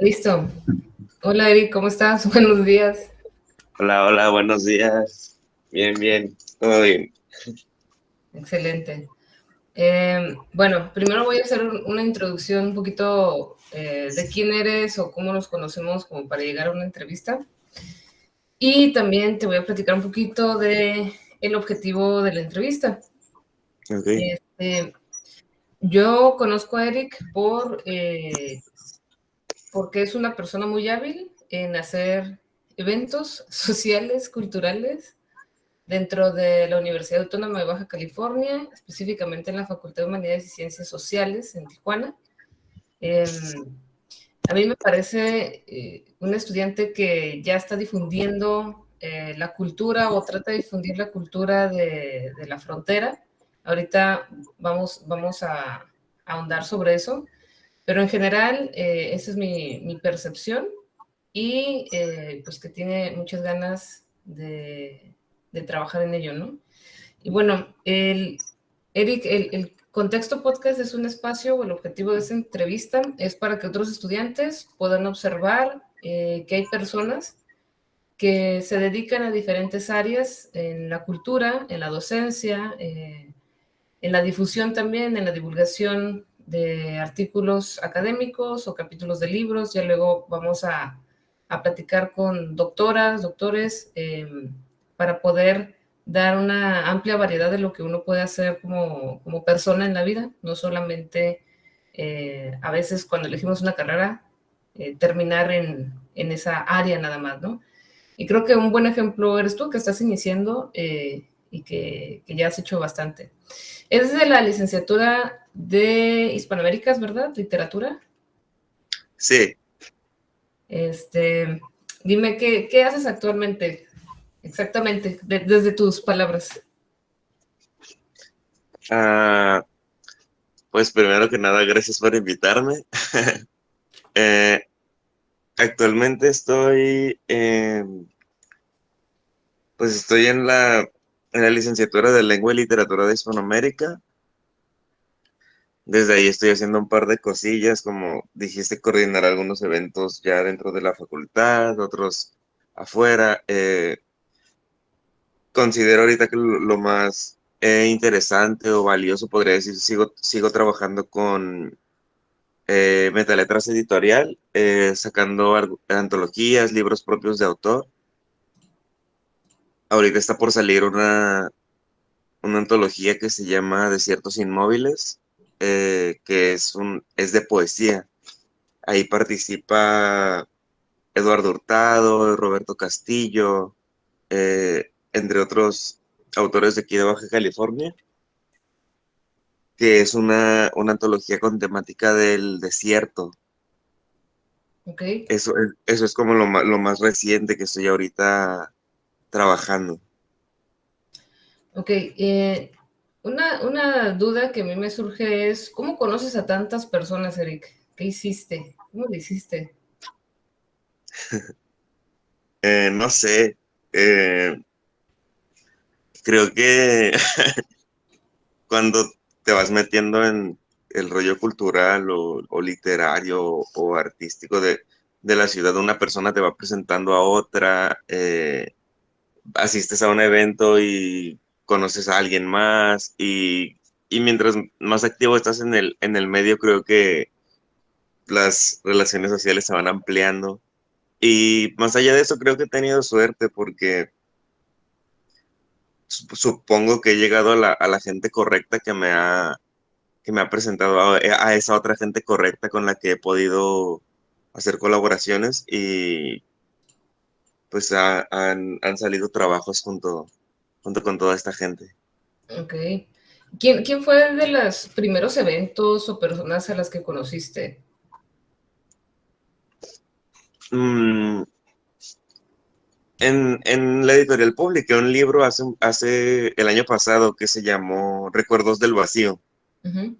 Listo. Hola Eric, ¿cómo estás? Buenos días. Hola, hola, buenos días. Bien, bien, todo bien. Excelente. Bueno, primero voy a hacer una introducción un poquito de quién eres o cómo nos conocemos como para llegar a una entrevista. Y también te voy a platicar un poquito de el objetivo de la entrevista. Ok, Este, yo conozco a Eric porque es una persona muy hábil en hacer eventos sociales, culturales, dentro de la Universidad Autónoma de Baja California, específicamente en la Facultad de Humanidades y Ciencias Sociales en Tijuana. A mí me parece un estudiante que ya está difundiendo la cultura o trata de difundir la cultura de la frontera. Ahorita vamos a ahondar sobre eso, pero en general esa es mi percepción y pues que tiene muchas ganas de trabajar en ello, ¿no? Y bueno, Eric, el contexto podcast es un espacio, o el objetivo de esta entrevista es para que otros estudiantes puedan observar que hay personas que se dedican a diferentes áreas en la cultura, en la docencia, en la difusión también, en la divulgación de artículos académicos o capítulos de libros. Ya luego vamos a platicar con doctoras, doctores, para poder dar una amplia variedad de lo que uno puede hacer como persona en la vida, no solamente a veces cuando elegimos una carrera, terminar en esa área nada más, ¿no? Y creo que un buen ejemplo eres tú, que estás iniciando y que ya has hecho bastante. Es de la licenciatura de Hispanoaméricas, ¿verdad? Literatura. sí. Este, dime, ¿qué haces actualmente? Exactamente, desde tus palabras. Ah, pues primero que nada, gracias por invitarme. Eh, Actualmente pues estoy en la licenciatura de Lengua y Literatura de Hispanoamérica. Desde ahí estoy haciendo un par de cosillas, como dijiste, coordinar algunos eventos ya dentro de la facultad, otros afuera. Considero ahorita que lo más interesante o valioso, podría decir, sigo trabajando con Metaletras Editorial, sacando antologías, libros propios de autor. Ahorita está por salir una antología que se llama Desiertos Inmóviles, que es de poesía. Ahí participa Eduardo Hurtado, Roberto Castillo, entre otros autores de aquí de Baja California, que es una antología con temática del desierto. Ok, Eso es como lo más reciente que estoy ahorita trabajando. ok. Una duda que a mí me surge es, ¿cómo conoces a tantas personas, Eric? ¿Qué hiciste? ¿Cómo lo hiciste? No sé, eh, creo que cuando te vas metiendo en el rollo cultural o literario o artístico de la ciudad, una persona te va presentando a otra, asistes a un evento y conoces a alguien más y mientras más activo estás en el medio, creo que las relaciones sociales se van ampliando. Y más allá de eso, creo que he tenido suerte porque supongo que he llegado a la gente correcta que me ha presentado a esa otra gente correcta con la que he podido hacer colaboraciones y pues han salido trabajos junto con toda esta gente. Ok. ¿Quién fue de los primeros eventos o personas a las que conociste? Mm, en la editorial publiqué un libro hace el año pasado que se llamó Recuerdos del Vacío. Ujú.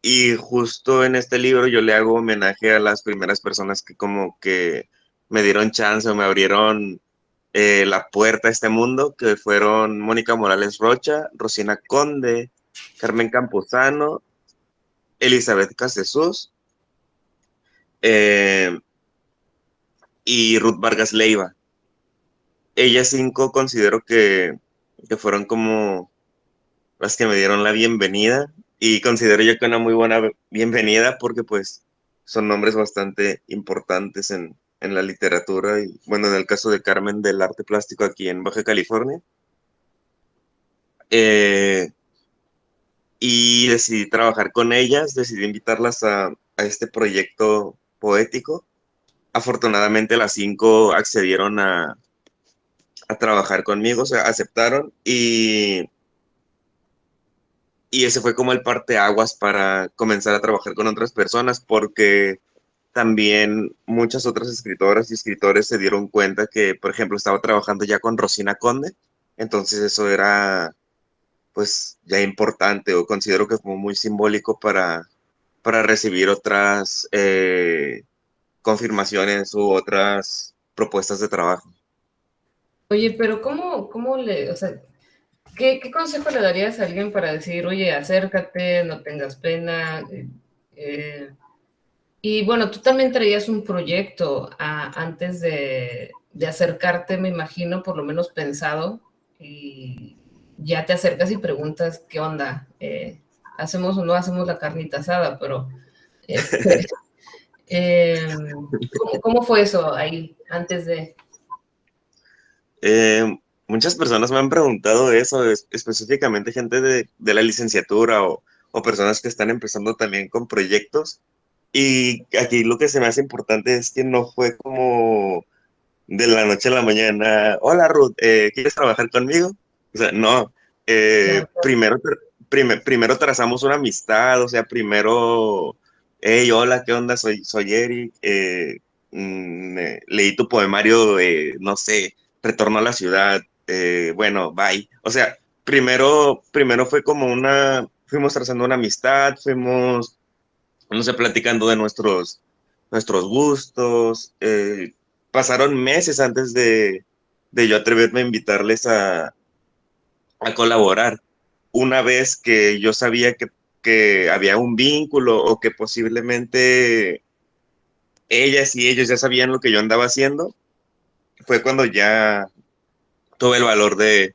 Y justo en este libro yo le hago homenaje a las primeras personas que como que me dieron chance o me abrieron la puerta a este mundo, que fueron Mónica Morales Rocha, Rosina Conde, Carmen Campuzano, Elizabeth Castesus eh, y Ruth Vargas Leiva. Ellas cinco considero que fueron como las que me dieron la bienvenida y considero yo que una muy buena bienvenida porque pues son nombres bastante importantes en la literatura y bueno, en el caso de Carmen del arte plástico aquí en Baja California. Eh, y decidí trabajar con ellas, decidí invitarlas a este proyecto poético. Afortunadamente las cinco accedieron a trabajar conmigo, o sea, aceptaron y ese fue como el parteaguas para comenzar a trabajar con otras personas, porque también muchas otras escritoras y escritores se dieron cuenta que, por ejemplo, estaba trabajando ya con Rosina Conde, entonces eso era pues ya importante o considero que fue muy simbólico para recibir otras confirmaciones u otras propuestas de trabajo. Oye, pero ¿cómo le, o sea, qué consejo le darías a alguien para decir, oye, acércate, no tengas pena? Eh, y bueno, tú también traías un proyecto antes de acercarte, me imagino, por lo menos pensado, y ya te acercas y preguntas, ¿qué onda? ¿Hacemos o no hacemos la carnita asada? Pero, este, ¿cómo fue eso ahí, antes de? Eh, Muchas personas me han preguntado eso, específicamente gente de la licenciatura o personas que están empezando también con proyectos. Y aquí lo que se me hace importante es que no fue como de la noche a la mañana, hola Ruth, ¿quieres trabajar conmigo? O sea, no, Claro. primero trazamos una amistad, o sea, primero, hey, hola, ¿qué onda? Soy Eric, leí tu poemario, no sé, Retorno a la ciudad, bueno, bye. O sea, primero fue como fuimos trazando una amistad, fuimos, no sé, platicando de nuestros gustos. Pasaron meses antes de yo atreverme a invitarles a colaborar. Una vez que yo sabía que había un vínculo o que posiblemente ellas y ellos ya sabían lo que yo andaba haciendo, fue cuando ya tuve el valor de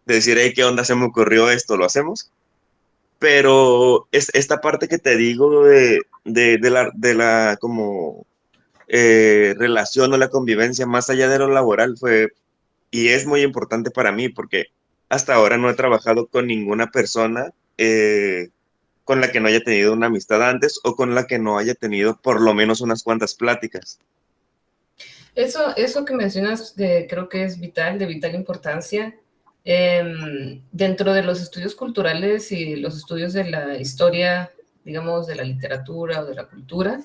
decir, hey, ¿qué onda? Se me ocurrió esto, ¿lo hacemos? Pero esta parte que te digo de la como relación o la convivencia más allá de lo laboral fue y es muy importante para mí porque hasta ahora no he trabajado con ninguna persona con la que no haya tenido una amistad antes o con la que no haya tenido por lo menos unas cuantas pláticas. Eso que mencionas creo que es vital, de vital importancia. Dentro de los estudios culturales y los estudios de la historia, digamos, de la literatura o de la cultura,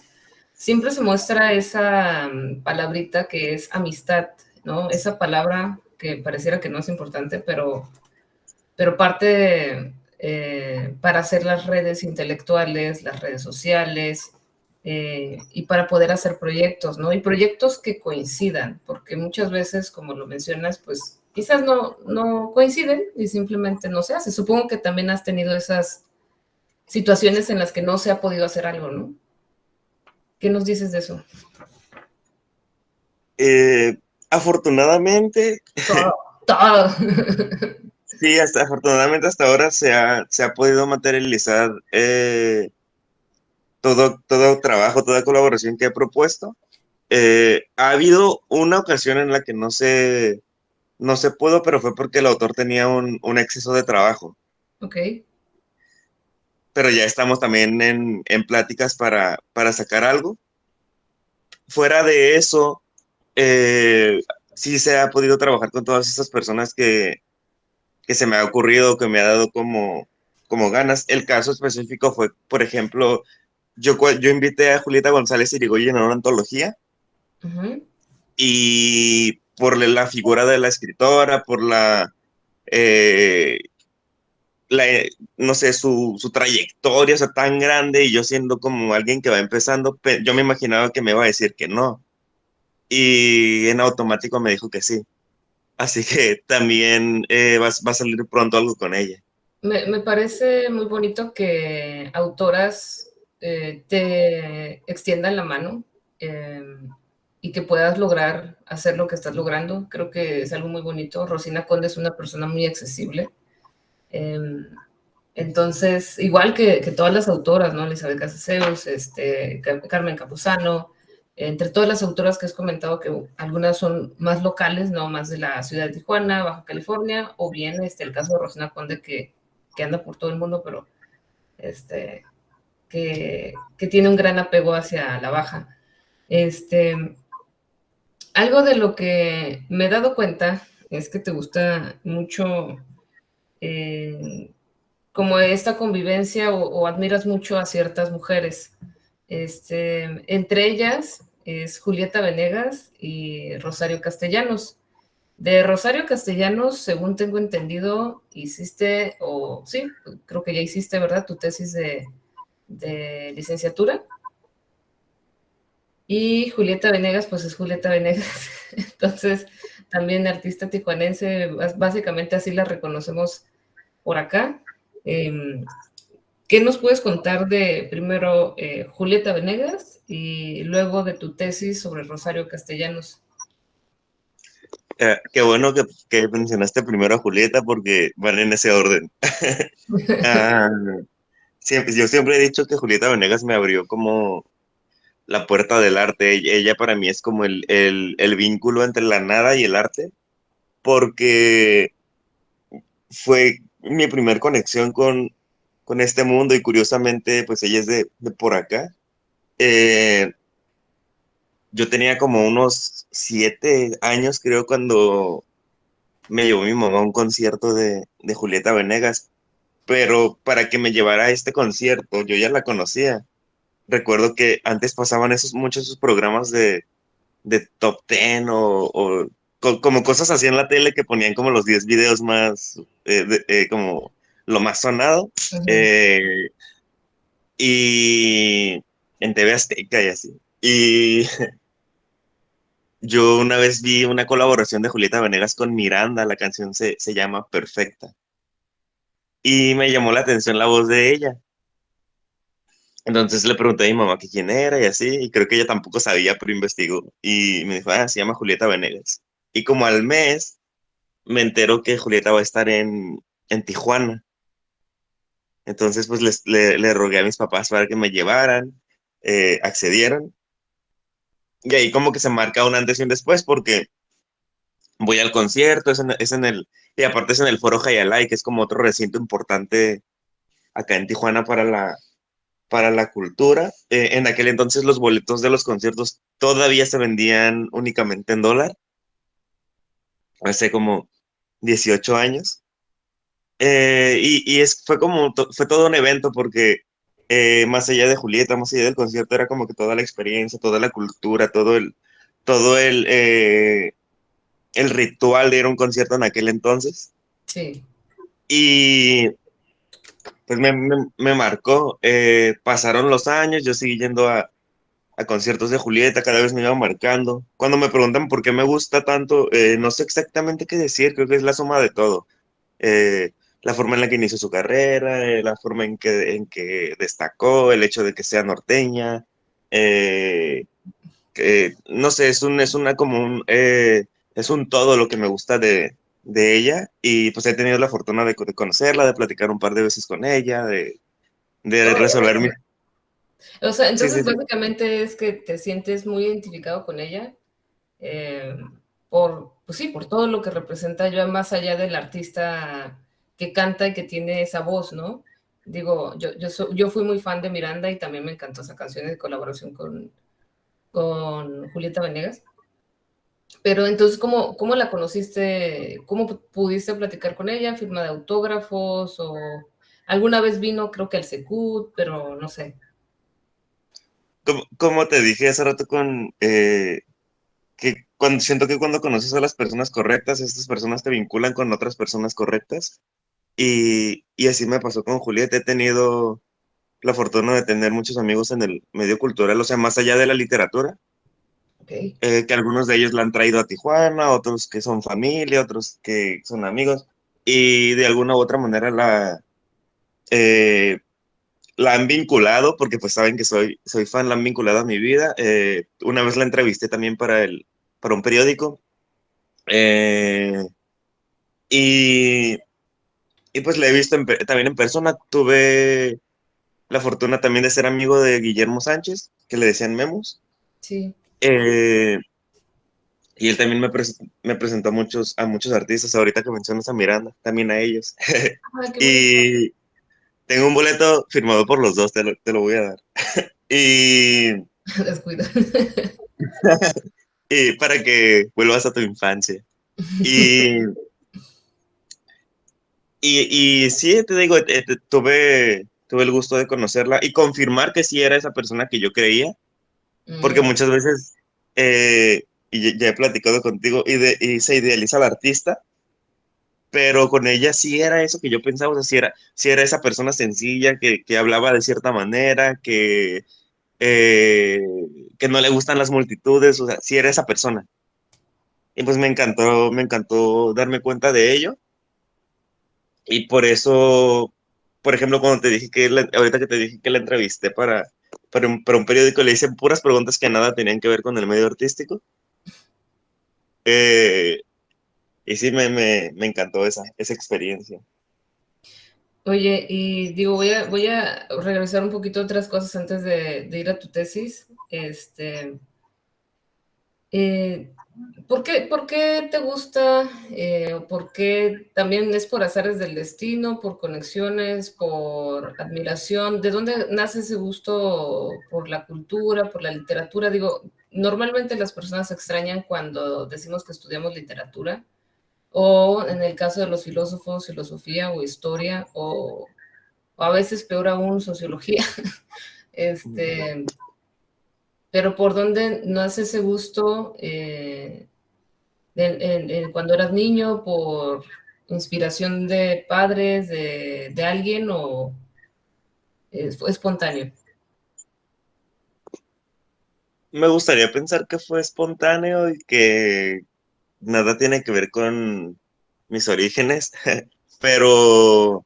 siempre se muestra esa palabrita que es amistad, ¿no? Esa palabra que pareciera que no es importante, pero parte para hacer las redes intelectuales, las redes sociales, y para poder hacer proyectos, ¿no? Y proyectos que coincidan, porque muchas veces, como lo mencionas, pues quizás no coinciden y simplemente no se hace. Supongo que también has tenido esas situaciones en las que no se ha podido hacer algo, ¿no? ¿Qué nos dices de eso? Eh, Afortunadamente, Todo, todo. sí, afortunadamente hasta ahora se ha podido materializar todo trabajo, toda colaboración que he propuesto. Ha habido una ocasión en la que no se pudo, pero fue porque el autor tenía un exceso de trabajo. Ok. Pero ya estamos también en pláticas para sacar algo. Fuera de eso, eh, sí se ha podido trabajar con todas estas personas que se me ha ocurrido, que me ha dado como ganas. El caso específico fue, por ejemplo, yo invité a Julieta González Irigoyen a una antología Ujú. y por la figura de la escritora, por eh, la, no sé, su trayectoria, o sea, tan grande y yo siendo como alguien que va empezando, yo me imaginaba que me iba a decir que no y en automático me dijo que sí. Así que también va a salir pronto algo con ella. Me parece muy bonito que autoras te extiendan la mano y que puedas lograr hacer lo que estás logrando. Creo que es algo muy bonito. Rosina Conde es una persona muy accesible. Entonces, igual que todas las autoras, ¿no? Elizabeth Casaseus, Carmen Campuzano, entre todas las autoras que has comentado, que algunas son más locales, ¿no? Más de la ciudad de Tijuana, Baja California, o bien el caso de Rosina Conde, que anda por todo el mundo, pero que tiene un gran apego hacia la Baja. Algo de lo que me he dado cuenta es que te gusta mucho como esta convivencia o admiras mucho a ciertas mujeres. Entre ellas es Julieta Venegas y Rosario Castellanos. De Rosario Castellanos, según tengo entendido, hiciste, o sí, creo que ya hiciste, ¿verdad? Tu tesis de licenciatura. Y Julieta Venegas, pues es Julieta Venegas. Entonces, también artista tijuanense, básicamente así la reconocemos por acá. ¿Qué nos puedes contar de primero Julieta Venegas y luego de tu tesis sobre Rosario Castellanos? Qué bueno que mencionaste primero a Julieta porque van en ese orden. Ah, yo siempre he dicho que Julieta Venegas me abrió como la puerta del arte. Ella para mí es como el vínculo entre la nada y el arte, porque fue mi primer conexión con este mundo y curiosamente, pues ella es de por acá. Eh, yo tenía como unos 7 años, creo, cuando me llevó mi mamá a un concierto de Julieta Venegas, pero para que me llevara a este concierto, yo ya la conocía. Recuerdo que antes pasaban muchos esos programas de Top Ten o como cosas así en la tele que ponían como los 10 videos más, como lo más sonado. Uh -huh. eh, y en TV Azteca y así. Y yo una vez vi una colaboración de Julieta Venegas con Miranda, la canción se llama Perfecta. Y me llamó la atención la voz de ella. Entonces le pregunté a mi mamá que quién era y así, y creo que ella tampoco sabía, pero investigó. Y me dijo, se llama Julieta Venegas. Y como al mes, me entero que Julieta va a estar en Tijuana. Entonces, pues le rogué a mis papás para que me llevaran, accedieron. Y ahí como que se marca un antes y un después, porque voy al concierto, y aparte es en el Foro Hayalay, que es como otro recinto importante acá en Tijuana para la cultura. En aquel entonces los boletos de los conciertos todavía se vendían únicamente en dólar, hace como 18 años. Fue todo un evento porque más allá de Julieta, más allá del concierto, era como que toda la experiencia, toda la cultura, todo el ritual de ir a un concierto en aquel entonces. Sí. Y pues me marcó. Pasaron los años, yo seguí yendo a conciertos de Julieta, cada vez me iba marcando. Cuando me preguntan por qué me gusta tanto, no sé exactamente qué decir, creo que es la suma de todo. La forma en la que inició su carrera, la forma en que destacó, el hecho de que sea norteña, no sé, es un todo lo que me gusta de ella, y pues he tenido la fortuna de conocerla, de platicar un par de veces con ella, de resolver mi... O sea, Sí, sí, entonces sí. básicamente es que te sientes muy identificado con ella, eh, pues sí, por todo lo que representa ya más allá del artista que canta y que tiene esa voz, ¿no? Digo, yo fui muy fan de Miranda y también me encantó esa canción de colaboración con Julieta Venegas. Pero entonces, ¿cómo la conociste? ¿Cómo pudiste platicar con ella? ¿Firma de autógrafos? ¿O alguna vez vino, creo que al Secut, pero no sé? Como te dije hace rato que siento que cuando conoces a las personas correctas, estas personas te vinculan con otras personas correctas. Y así me pasó con Julieta. He tenido la fortuna de tener muchos amigos en el medio cultural, o sea, más allá de la literatura, Ok. que algunos de ellos la han traído a Tijuana, otros que son familia, otros que son amigos, y de alguna u otra manera eh, la han vinculado, porque pues saben que soy fan, la han vinculado a mi vida. Una vez la entrevisté también para un periódico. eh, y, y pues la he visto también en persona. Tuve la fortuna también de ser amigo de Guillermo Sánchez, que le decían Memos. Sí. Eh, y él también me presentó a muchos artistas, ahorita que mencionas a Miranda, también a ellos. Ah, qué bonito. Y tengo un boleto firmado por los dos, te lo voy a dar. Y, Descuida. y para que vuelvas a tu infancia. Y, y sí, te digo, tuve el gusto de conocerla y confirmar que sí era esa persona que yo creía, porque Mm, muchas veces, y ya he platicado contigo, y se idealiza al artista, pero con ella sí era eso que yo pensaba, o sea, sí era esa persona sencilla que hablaba de cierta manera, eh, que no le gustan las multitudes, o sea, sí era esa persona. Y pues me encantó darme cuenta de ello. Y por eso, por ejemplo, cuando te dije ahorita que te dije que la entrevisté para un periódico, le hice puras preguntas que nada tenían que ver con el medio artístico. Eh, y sí, me encantó esa experiencia. Oye, y digo, voy a regresar un poquito a otras cosas antes de ir a tu tesis. Eh, por qué te gusta? ¿Por qué también es por azares del destino, por conexiones, por admiración? ¿De dónde nace ese gusto por la cultura, por la literatura? Digo, normalmente las personas se extrañan cuando decimos que estudiamos literatura, o en el caso de los filósofos, filosofía o historia, o a veces peor aún, sociología. Este, pero ¿por dónde nace ese gusto? Cuando eras niño, por inspiración de padres, de alguien, o fue espontáneo. Me gustaría pensar que fue espontáneo y que nada tiene que ver con mis orígenes, pero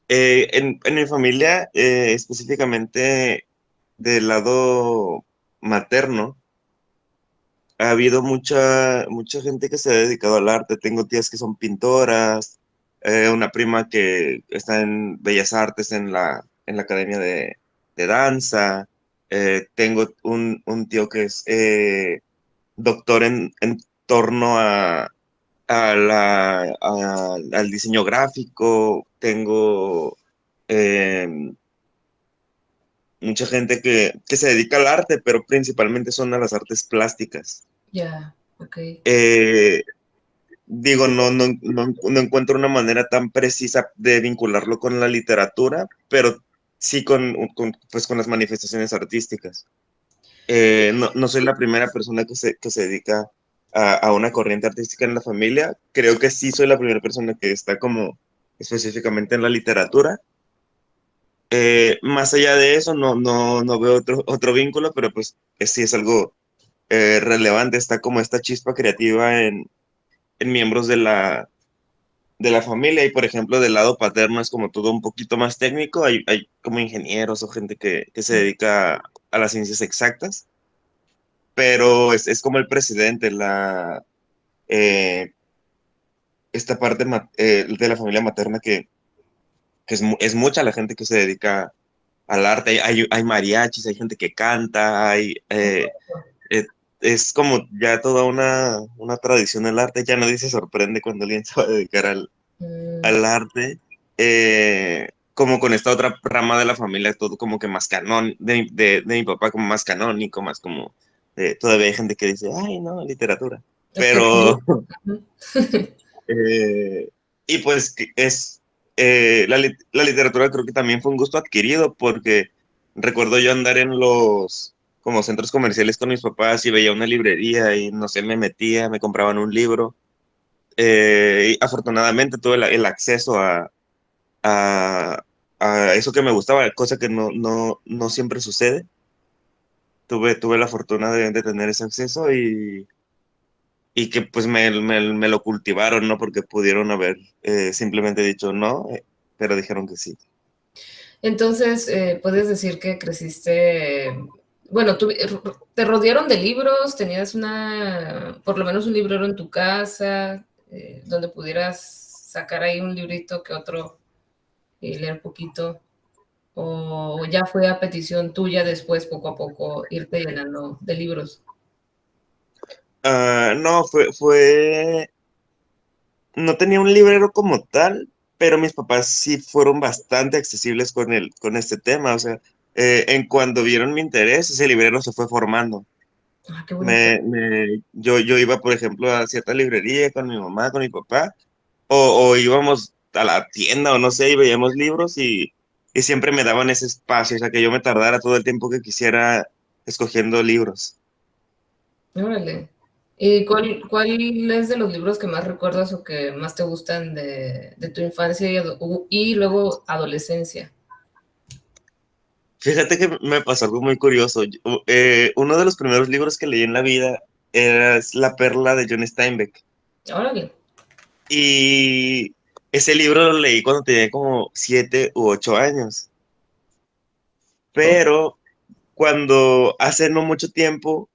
en mi familia, específicamente del lado materno, ha habido mucha gente que se ha dedicado al arte. Tengo tías que son pintoras, una prima que está en Bellas Artes en la Academia de Danza, tengo un tío que es doctor en torno al diseño gráfico, tengo eh, mucha gente que se dedica al arte, pero principalmente son a las artes plásticas. Ya, ok. Eh, Digo, no encuentro una manera tan precisa de vincularlo con la literatura, pero sí pues con las manifestaciones artísticas. No soy la primera persona que se dedica a una corriente artística en la familia. Creo que sí soy la primera persona que está como específicamente en la literatura. Más allá de eso, no veo otro vínculo, pero pues sí es algo relevante. Está como esta chispa creativa en miembros de la familia. Y por ejemplo, del lado paterno es como todo un poquito más técnico. Hay como ingenieros o gente que se dedica a las ciencias exactas, pero es como el presidente, eh, esta parte de la familia materna que es mucha la gente que se dedica al arte. Hay mariachis, hay gente que canta, eh, es como ya toda una tradición el arte. Ya nadie se sorprende cuando alguien se va a dedicar Mm, al arte. Como con esta otra rama de la familia, todo como que más canón, de mi papá como más canónico, más como, todavía hay gente que dice, ay, no, literatura. Pero, objetivo. eh, y pues la literatura creo que también fue un gusto adquirido, porque recuerdo yo andar en los como centros comerciales con mis papás y veía una librería y no sé, me metía, me compraban un libro. Y afortunadamente tuve el acceso a, a eso que me gustaba, cosa que no siempre sucede. Tuve la fortuna de tener ese acceso y que pues me lo cultivaron, ¿no? Porque pudieron haber simplemente dicho no, pero dijeron que sí. Entonces, puedes decir que creciste, bueno, te rodearon de libros, tenías por lo menos un librero en tu casa, donde pudieras sacar ahí un librito que otro y leer poquito, o ya fue a petición tuya después, poco a poco, irte llenando de libros. No, no tenía un librero como tal, pero mis papás sí fueron bastante accesibles con este tema. O sea, en cuando vieron mi interés, ese librero se fue formando. Ah, qué bonito. Yo iba, por ejemplo, a cierta librería con mi mamá, con mi papá, o íbamos a la tienda o no sé, y veíamos libros y siempre me daban ese espacio, o sea, que yo me tardara todo el tiempo que quisiera escogiendo libros. Órale. ¿Y cuál es de los libros que más recuerdas o que más te gustan de tu infancia y luego adolescencia? Fíjate que me pasó algo muy curioso. Uno de los primeros libros que leí en la vida es La Perla de John Steinbeck. Órale. Y ese libro lo leí cuando tenía como 7 u 8 años. Oh, Pero cuando hace no mucho tiempo,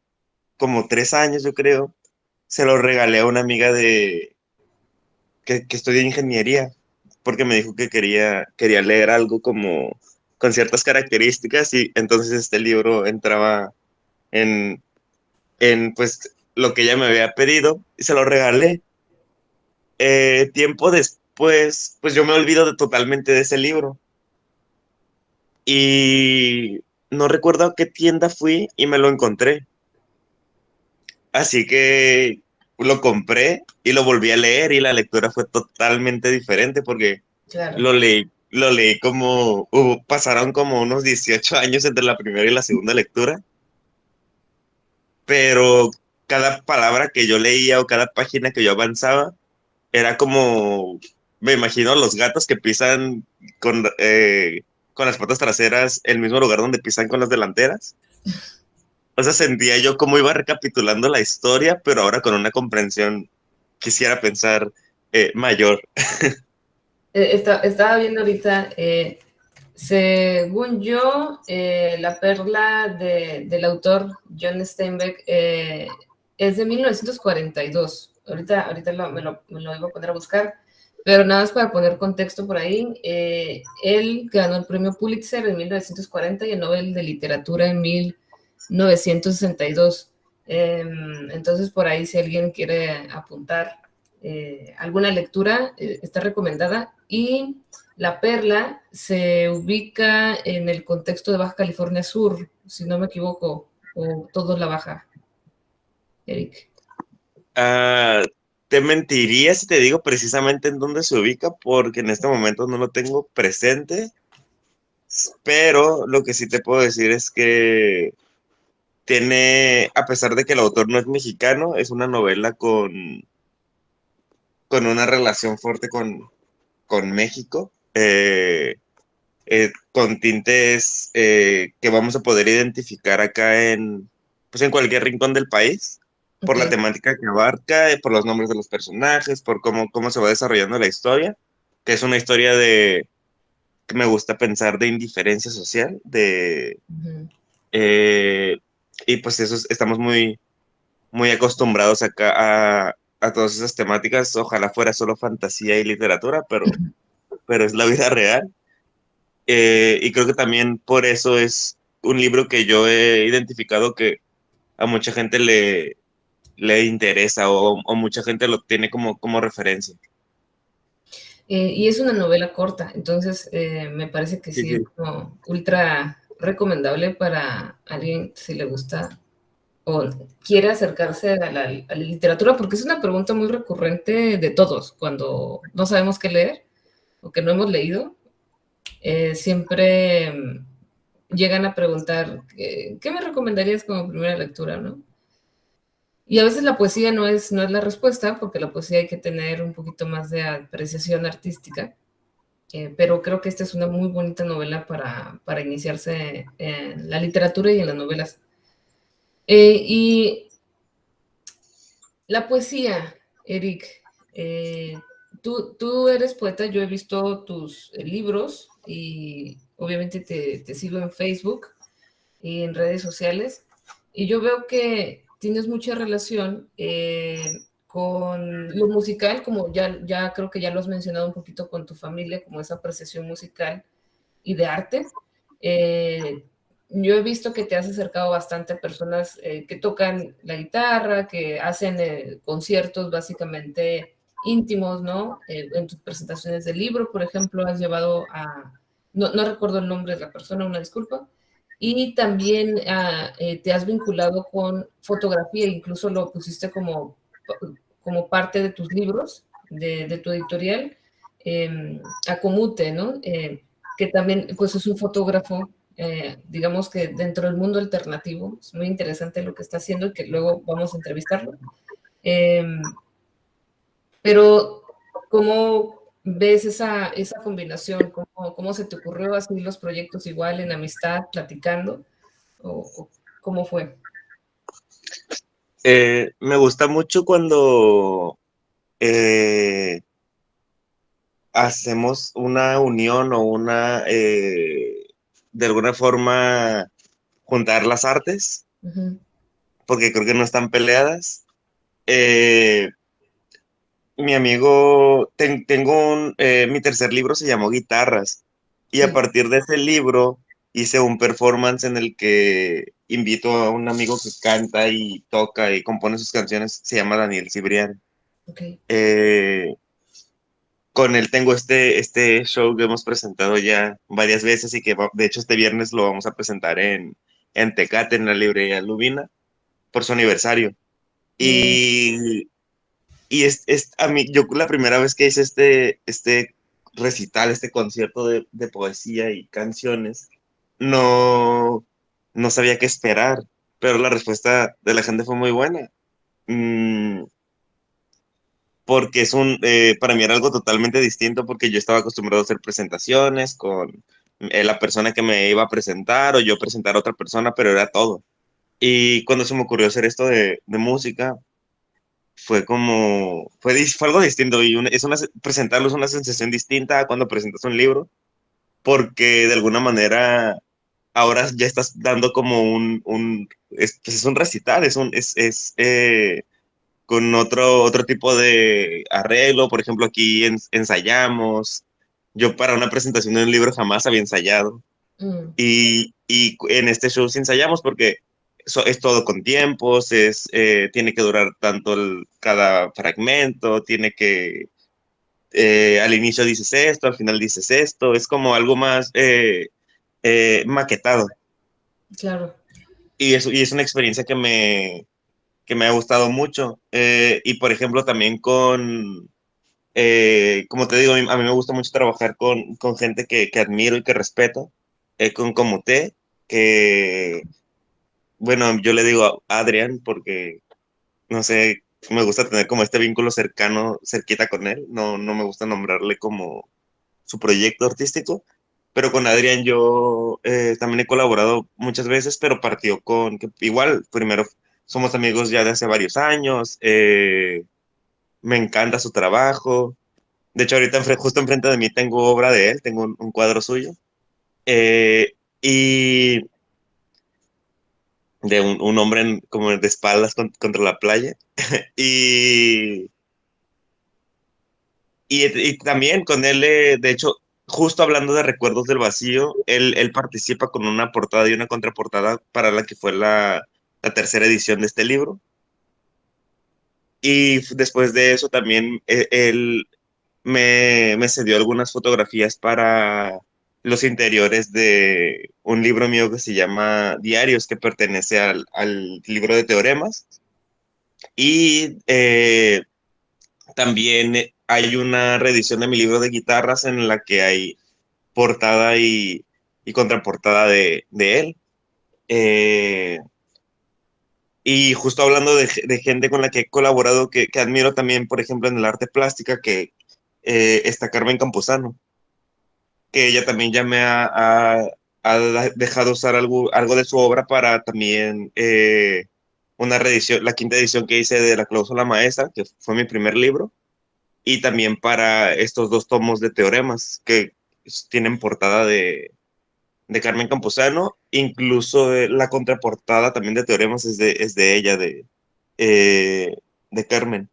como 3 años yo creo, se lo regalé a una amiga que estudia ingeniería, porque me dijo que quería leer algo como con ciertas características y entonces este libro entraba en, en pues lo que ella me había pedido y se lo regalé. Tiempo después, pues yo me olvido totalmente de ese libro y no recuerdo a qué tienda fui y me lo encontré. Así que lo compré y lo volví a leer y la lectura fue totalmente diferente porque claro. lo leí como, pasaron como unos 18 años entre la primera y la segunda lectura, pero cada palabra que yo leía o cada página que yo avanzaba era como, me imagino los gatos que pisan con las patas traseras el mismo lugar donde pisan con las delanteras. O sea, sentía yo cómo iba recapitulando la historia, pero ahora con una comprensión, quisiera pensar, mayor. Estaba viendo ahorita, según yo, La Perla del autor John Steinbeck es de 1942. Ahorita me lo iba a poner a buscar, pero nada más para poner contexto por ahí. Él ganó el premio Pulitzer en 1940 y el Nobel de Literatura en 1962. Entonces, por ahí, si alguien quiere apuntar alguna lectura, está recomendada. Y La Perla se ubica en el contexto de Baja California Sur, si no me equivoco, o todo la Baja, Eric. Ah, te mentiría si te digo precisamente en dónde se ubica, porque en este momento no lo tengo presente, pero lo que sí te puedo decir es que a pesar de que el autor no es mexicano, es una novela con una relación fuerte con México, con tintes que vamos a poder identificar acá pues en cualquier rincón del país, por Ok. la temática que abarca, por los nombres de los personajes, por cómo se va desarrollando la historia, que es una historia que me gusta pensar de indiferencia social, Uh-huh. eh, y pues estamos muy, muy acostumbrados acá a todas esas temáticas. Ojalá fuera solo fantasía y literatura, pero es la vida real. Y creo que también por eso es un libro que yo he identificado que a mucha gente le interesa o mucha gente lo tiene como referencia. Y es una novela corta, entonces me parece que Sí, sí es sí. como ultra recomendable para alguien si le gusta o quiere acercarse a la literatura, porque es una pregunta muy recurrente de todos cuando no sabemos qué leer o que no hemos leído. Siempre llegan a preguntar, ¿qué me recomendarías como primera lectura, no? Y a veces la poesía no es la respuesta, porque la poesía hay que tener un poquito más de apreciación artística, pero creo que esta es una muy bonita novela para iniciarse en la literatura y en las novelas. Y la poesía, Eric, tú eres poeta, yo he visto tus libros y obviamente te sigo en Facebook y en redes sociales, y yo veo que tienes mucha relación con lo musical, como ya creo que ya lo has mencionado un poquito con tu familia, como esa apreciación musical y de arte. Yo he visto que te has acercado bastante a personas que tocan la guitarra, que hacen conciertos básicamente íntimos, ¿no? En tus presentaciones de libro, por ejemplo, has llevado a, no recuerdo el nombre de la persona, una disculpa, y también te has vinculado con fotografía, incluso lo pusiste como parte de tus libros, de tu editorial, Acomute, ¿no? Que también pues es un fotógrafo, digamos que dentro del mundo alternativo, es muy interesante lo que está haciendo y que luego vamos a entrevistarlo. Eh, pero, ¿cómo ves esa combinación? ¿Cómo se te ocurrió así los proyectos igual en amistad, platicando? ¿O cómo fue? Me gusta mucho cuando hacemos una unión o de alguna forma, juntar las artes, Ujú. porque creo que no están peleadas. Eh, Mi amigo, mi tercer libro se llamó Guitarras, y a Sí, partir de ese libro hice un performance en el que invito a un amigo que canta y toca y compone sus canciones, se llama Daniel Cibrián. ok. Eh, con él tengo este show que hemos presentado ya varias veces y que de hecho este viernes lo vamos a presentar en Tecate, en la librería Lubina, por su aniversario. Bien, Y a mí, yo la primera vez que hice este recital, este concierto de poesía y canciones, no, no sabía qué esperar, pero la respuesta de la gente fue muy buena. Mm, Porque para mí era algo totalmente distinto, porque yo estaba acostumbrado a hacer presentaciones con la persona que me iba a presentar o yo presentar a otra persona, pero era todo. Y cuando se me ocurrió hacer esto de música, fue algo distinto y presentarlo es una sensación distinta a cuando presentas un libro, porque de alguna manera ahora ya estás dando como pues es un recital, con otro tipo de arreglo. Por ejemplo, aquí ensayamos. Yo para una presentación de un libro jamás había ensayado. mm, Y en este show sí ensayamos porque es todo con tiempos, tiene que durar tanto cada fragmento, al inicio dices esto, al final dices esto, es como algo más maquetado. claro. Y es una experiencia que me ha gustado mucho. Y por ejemplo, también como te digo, a mí me gusta mucho trabajar con gente que admiro y que respeto, con como te, que, bueno, yo le digo a Adrián porque, no sé, me gusta tener como este vínculo cercano, cerquita con él, no me gusta nombrarle como su proyecto artístico, pero con Adrián yo también he colaborado muchas veces, pero partió que igual, primero somos amigos ya de hace varios años, me encanta su trabajo. De hecho, ahorita justo enfrente de mí tengo obra de él, tengo un cuadro suyo, y de un hombre como de espaldas contra la playa. Y, y también con él, de hecho, justo hablando de Recuerdos del Vacío, él participa con una portada y una contraportada para la que fue la tercera edición de este libro. Y después de eso también él me cedió algunas fotografías para los interiores de un libro mío que se llama Diarios, que pertenece al libro de teoremas. Y también hay una reedición de mi libro de guitarras en la que hay portada y contraportada de él. Eh, y justo hablando de gente con la que he colaborado, que admiro también, por ejemplo, en el arte plástica, que está Carmen Campuzano, que ella también ya ha dejado usar algo de su obra para también una reedición, la quinta edición que hice de La Cláusula Maestra, que fue mi primer libro, y también para estos dos tomos de teoremas que tienen portada de Carmen Campuzano, incluso la contraportada también de Teoremas es de ella, eh, de Carmen.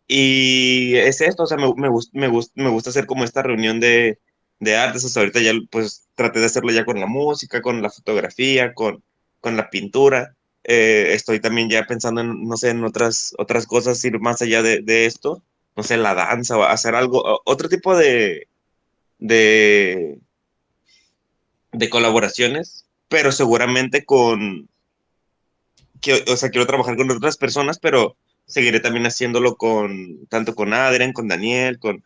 Y es esto, o sea, me gusta hacer como esta reunión de artes, o sea, ahorita ya pues traté de hacerlo ya con la música, con la fotografía, con la pintura. Estoy también ya pensando en, no sé, en otras cosas, ir más allá de esto, no sé, la danza, o hacer algo, otro tipo de, de colaboraciones, pero seguramente o sea, quiero trabajar con otras personas, pero seguiré también haciéndolo tanto con Adrián, con Daniel, con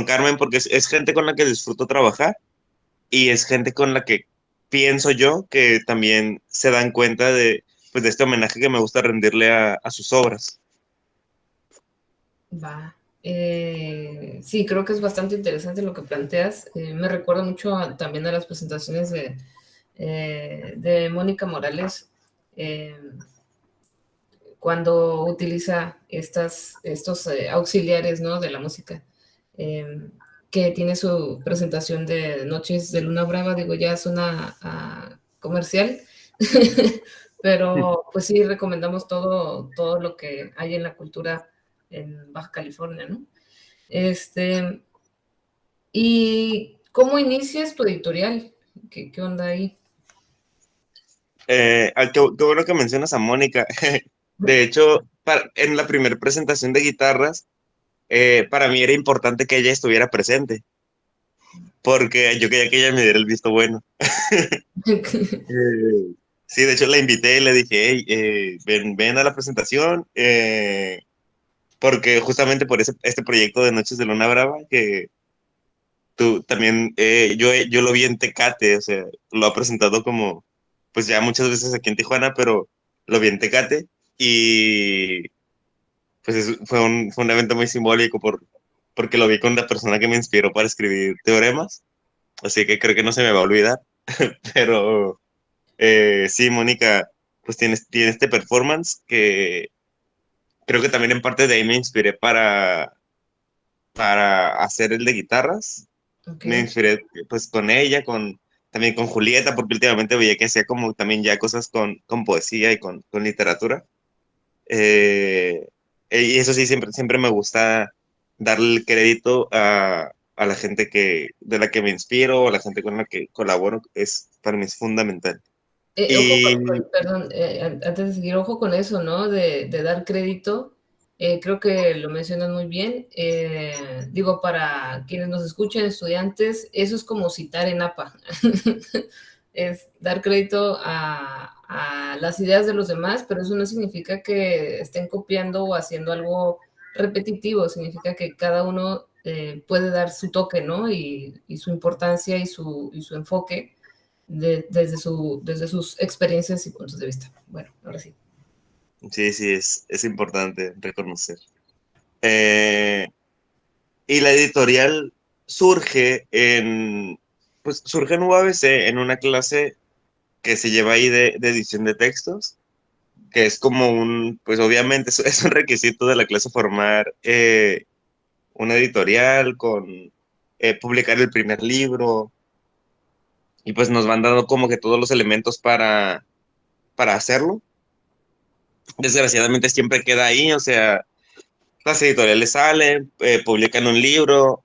Carmen, porque es gente con la que disfruto trabajar y es gente con la que pienso yo que también se dan cuenta pues, de este homenaje que me gusta rendirle a sus obras. Va. Sí, creo que es bastante interesante lo que planteas. Me recuerda mucho también a las presentaciones de Mónica Morales, eh, cuando utiliza estos auxiliares, ¿no?, de la música, eh, que tiene su presentación de Noches de Luna Brava. Digo, ya suena comercial, pero pues sí recomendamos todo lo que hay en la cultura en Baja California, ¿no? ¿Y cómo inicias tu editorial? ¿Qué onda ahí? Qué bueno que mencionas a Mónica. De hecho, en la primera presentación de guitarras, para mí era importante que ella estuviera presente, porque yo quería que ella me diera el visto bueno. Sí, de hecho la invité y le dije, hey, ven a la presentación, porque justamente por este proyecto de Noches de Luna Brava, que tú también, yo lo vi en Tecate, o sea, lo ha presentado como, pues ya muchas veces aquí en Tijuana, pero lo vi en Tecate y pues fue un evento muy simbólico porque lo vi con la persona que me inspiró para escribir teoremas, así que creo que no se me va a olvidar, pero... Sí, Mónica, pues tiene este performance que creo que también en parte de ahí me inspiré para hacer el de guitarras. Ok. Me inspiré pues con ella, también con Julieta, porque últimamente veía que hacía como también ya cosas con poesía y con literatura. Eh, y eso sí, siempre me gusta darle el crédito a la gente de la que me inspiro, a la gente con la que colaboro, para mí es fundamental. Ojo Y perdón, antes de seguir, ojo con eso, ¿no? De dar crédito. Creo que lo mencionas muy bien. Digo, para quienes nos escuchen, estudiantes, eso es como citar en APA. Es dar crédito a las ideas de los demás, pero eso no significa que estén copiando o haciendo algo repetitivo. Significa que cada uno puede dar su toque, ¿no? Y su importancia y su enfoque desde sus experiencias y puntos de vista. Bueno, ahora sí. sí, sí, es importante reconocer. Eh, y la editorial surge en UABC en una clase que se lleva ahí de edición de textos, que es como pues obviamente es un requisito de la clase formar una editorial publicar el primer libro, y pues nos van dando como que todos los elementos para hacerlo. Desgraciadamente siempre queda ahí, o sea, las editoriales salen, publican un libro,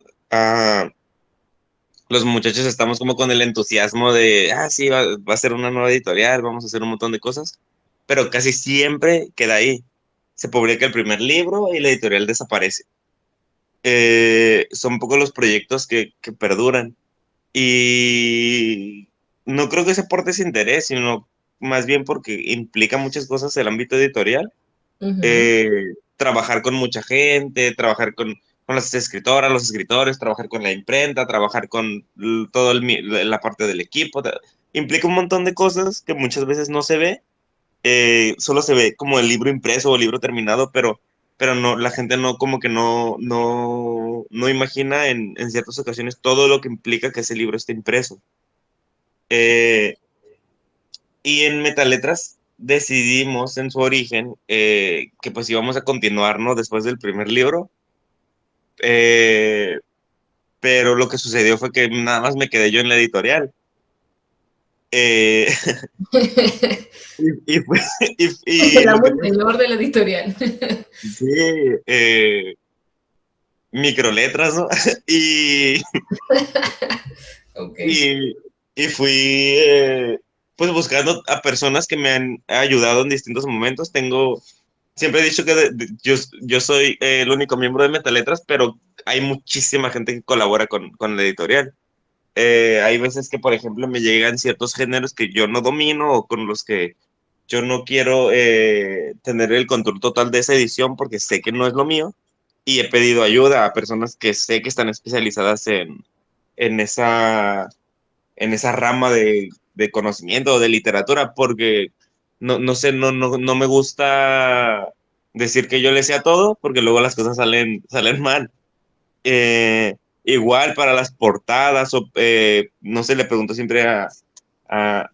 los muchachos estamos como con el entusiasmo de, sí, va a ser una nueva editorial, vamos a hacer un montón de cosas, pero casi siempre queda ahí. Se publica el primer libro y la editorial desaparece. Son pocos los proyectos que perduran y no creo que se por desinterés, sino más bien porque implica muchas cosas el ámbito editorial. Ujú. eh, Trabajar con mucha gente, trabajar con las escritoras, los escritores, trabajar con la imprenta, trabajar con todo la parte del equipo. Implica un montón de cosas que muchas veces no se ve, solo se ve como el libro impreso o el libro terminado, pero no, la gente no, como que no imagina en ciertas ocasiones todo lo que implica que ese libro esté impreso. Eh, y en Metaletras decidimos en su origen que pues íbamos a continuar, ¿no? Después del primer libro. Eh, pero lo que sucedió fue que nada más me quedé yo en la editorial. Eh, y, fue- y El lo amo que el señor de la editorial. sí, microletras, ¿no? Y, Ok. y, y fui pues buscando a personas que me han ayudado en distintos momentos. Siempre he dicho que yo soy el único miembro de Metaletras, pero hay muchísima gente que colabora con la editorial. Hay veces que, por ejemplo, me llegan ciertos géneros que yo no domino o con los que yo no quiero tener el control total de esa edición porque sé que no es lo mío y he pedido ayuda a personas que sé que están especializadas en esa, en esa rama de conocimiento o de literatura porque no sé, no me gusta decir que yo le sé a todo porque luego las cosas salen mal. Igual para las portadas, o no sé, le pregunto siempre a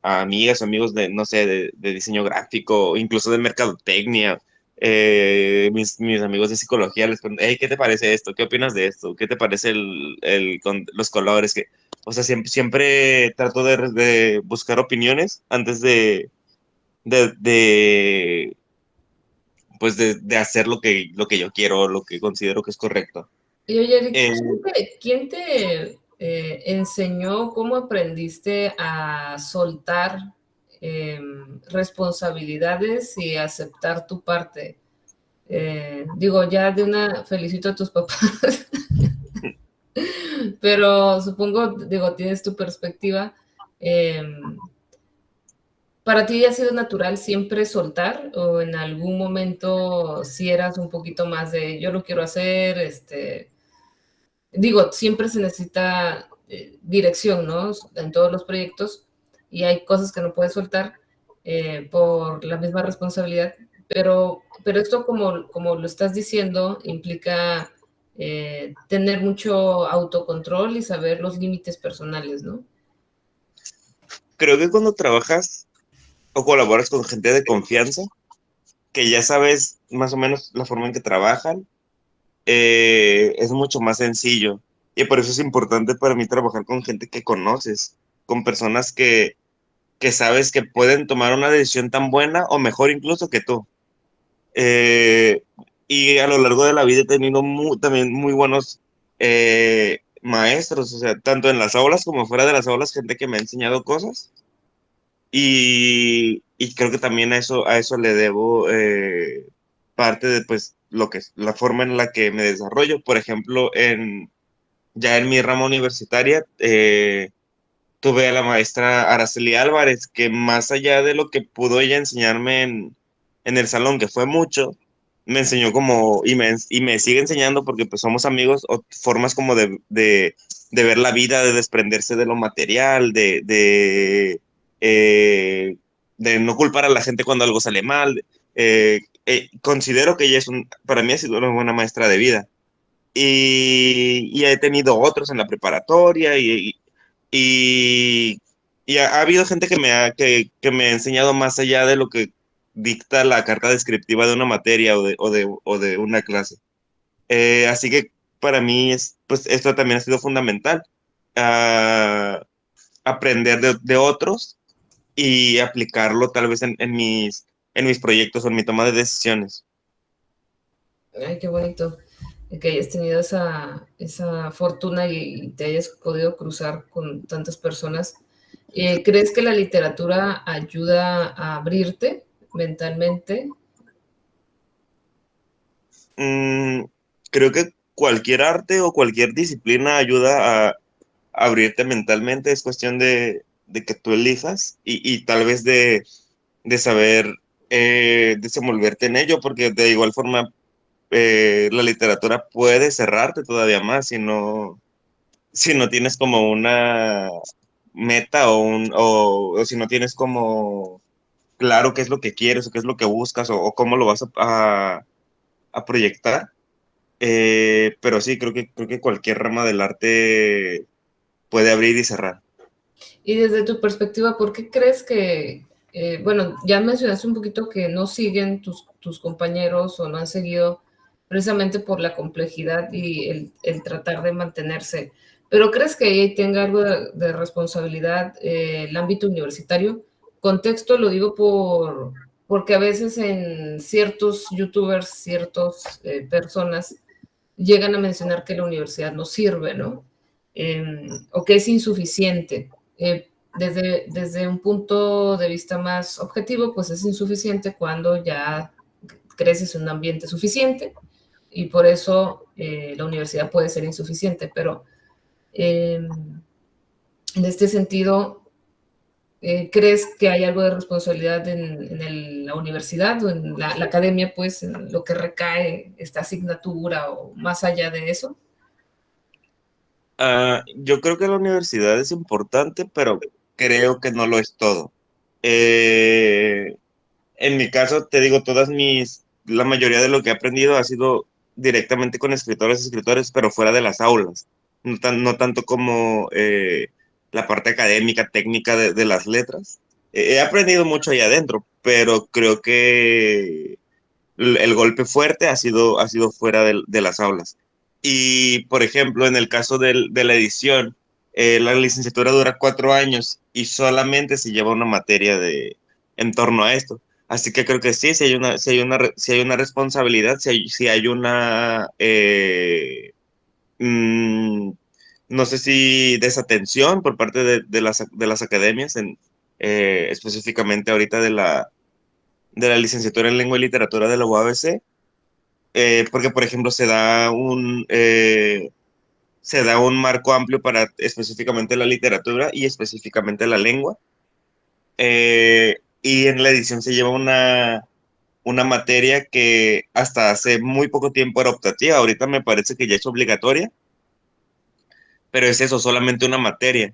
amigas o amigos de, no sé, de diseño gráfico, incluso de mercadotecnia, mis amigos de psicología, les pregunto, hey, ¿qué te parece esto? ¿Qué opinas de esto? ¿Qué te parece con los colores? O sea, siempre trato de buscar opiniones antes de, de, pues de hacer lo que yo quiero, lo que considero que es correcto. Y oye, Eric, Eh, ¿quién te enseñó cómo aprendiste a soltar responsabilidades y aceptar tu parte? Digo, ya de una felicito a tus papás, pero supongo, digo, tienes tu perspectiva. Eh, ¿Para ti ha sido natural siempre soltar o en algún momento si eras un poquito más de yo lo quiero hacer, digo, siempre se necesita dirección, ¿no? En todos los proyectos y hay cosas que no puedes soltar por la misma responsabilidad, pero esto como lo estás diciendo implica tener mucho autocontrol y saber los límites personales, ¿no? Creo que cuando trabajas o colaboras con gente de confianza, que ya sabes más o menos la forma en que trabajan, es mucho más sencillo. Y por eso es importante para mí trabajar con gente que conoces, con personas que sabes que pueden tomar una decisión tan buena o mejor incluso que tú. Eh, y a lo largo de la vida he tenido también muy buenos maestros, o sea, tanto en las aulas como fuera de las aulas, gente que me ha enseñado cosas. Y creo que también a eso le debo parte de pues lo que es la forma en la que me desarrollo. Por ejemplo, ya en mi rama universitaria, tuve a la maestra Araceli Álvarez, que más allá de lo que pudo ella enseñarme en el salón, que fue mucho, me enseñó como, y me sigue enseñando porque pues somos amigos, o formas como de ver la vida, de desprenderse de lo material, eh, de no culpar a la gente cuando algo sale mal. Considero que ella para mí ha sido una buena maestra de vida. Y he tenido otros en la preparatoria y, y ha habido gente que me ha enseñado más allá de lo que dicta la carta descriptiva de una materia o de una clase. Así que para mí pues esto también ha sido fundamental. ah, Aprender de otros y aplicarlo tal vez en mis proyectos o en mi toma de decisiones. Ay, qué bonito que hayas tenido esa fortuna y te hayas podido cruzar con tantas personas. ¿Crees que la literatura ayuda a abrirte mentalmente? Mm, Creo que cualquier arte o cualquier disciplina ayuda a abrirte mentalmente, es cuestión de que tú elijas y tal vez de saber desenvolverte en ello, porque de igual forma la literatura puede cerrarte todavía más si no tienes como una meta o si no tienes como claro qué es lo que quieres o qué es lo que buscas o cómo lo vas a proyectar. Pero sí, creo que cualquier rama del arte puede abrir y cerrar. Y desde tu perspectiva, ¿por qué crees que, bueno, ya mencionaste un poquito que no siguen tus compañeros o no han seguido precisamente por la complejidad y el tratar de mantenerse, pero ¿crees que ahí tenga algo de responsabilidad el ámbito universitario? Contexto lo digo porque a veces en ciertos youtubers, ciertas personas llegan a mencionar que la universidad no sirve, ¿no? O que es insuficiente. Desde un punto de vista más objetivo, pues es insuficiente cuando ya creces en un ambiente suficiente y por eso la universidad puede ser insuficiente, pero en este sentido, ¿crees que hay algo de responsabilidad la universidad o en la academia, pues, en lo que recae esta asignatura o más allá de eso? Yo creo que la universidad es importante, pero creo que no lo es todo. En mi caso, te digo, la mayoría de lo que he aprendido ha sido directamente con escritores y escritores, pero fuera de las aulas. No tanto como la parte académica, técnica de las letras. He aprendido mucho ahí adentro, pero creo que el golpe fuerte ha sido fuera de las aulas. Y, por ejemplo, en el caso de la edición, la licenciatura dura 4 años y solamente se lleva una materia en torno a esto. Así que creo que sí, si hay una responsabilidad, si hay una, mm, no sé si desatención por parte de las academias, específicamente ahorita de la licenciatura en lengua y literatura de la UABC, porque, por ejemplo, se da un marco amplio para específicamente la literatura y específicamente la lengua. Y en la edición se lleva una materia que hasta hace muy poco tiempo era optativa, ahorita me parece que ya es obligatoria, pero es eso, solamente una materia.